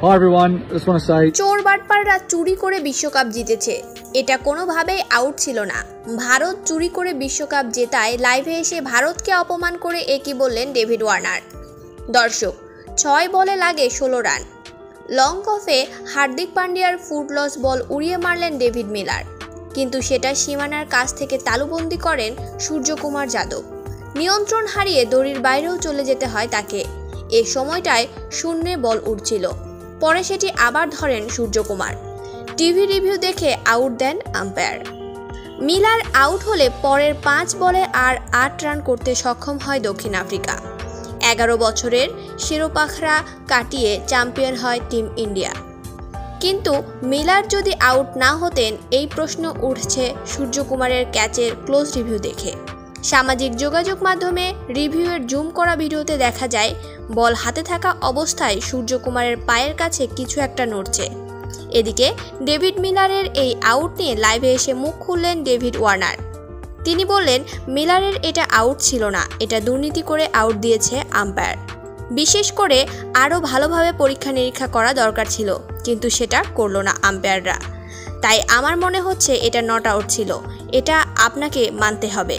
Hi everyone, I just want to say চোর বাটপাররা চুরি করে বিশ্বকাপ জিতেছে, এটা কোনোভাবেই আউট ছিল না। ভারত চুরি করে বিশ্বকাপ জেতায় লাইভে এসে ভারতকে অপমান করে একই বললেন ডেভিড ওয়ার্নার। দর্শক, 6 বলে লাগে 16 রান। লং অফে হার্দিক পান্ডিয়ার ফুটলস বল উড়িয়ে মারলেন ডেভিড মিলার, কিন্তু সেটা সীমানার কাছ থেকে তালুবন্দি করেন সূর্যকুমার যাদব। নিয়ন্ত্রণ হারিয়ে দড়ির বাইরেও চলে যেতে হয় তাকে। এ সময়টায় শূন্যে বল উঠছিল, পরে সেটি আবার ধরেন সূর্যকুমার। টিভি রিভিউ দেখে আউট দেন আম্পায়ার। মিলার আউট হলে পরের 5 বলে আর 8 রান করতে সক্ষম হয় দক্ষিণ আফ্রিকা। 11 বছরের শিরোপাখরা কাটিয়ে চ্যাম্পিয়ন হয় টিম ইন্ডিয়া। কিন্তু মিলার যদি আউট না হতেন, এই প্রশ্ন উঠছে সূর্যকুমারের ক্যাচের ক্লোজ রিভিউ দেখে। সামাজিক যোগাযোগ মাধ্যমে রিভিউয়ের জুম করা ভিডিওতে দেখা যায় বল হাতে থাকা অবস্থায় সূর্যকুমারের পায়ের কাছে কিছু একটা নড়ছে। এদিকে ডেভিড মিলারের এই আউট নিয়ে লাইভে এসে মুখ খুললেন ডেভিড ওয়ার্নার। তিনি বললেন, মিলারের এটা আউট ছিল না, এটা দুর্নীতি করে আউট দিয়েছে আম্পায়ার। বিশেষ করে আরও ভালোভাবে পরীক্ষা নিরীক্ষা করা দরকার ছিল, কিন্তু সেটা করলো না আম্পায়াররা। তাই আমার মনে হচ্ছে এটা নট আউট ছিল, এটা আপনাকে মানতে হবে।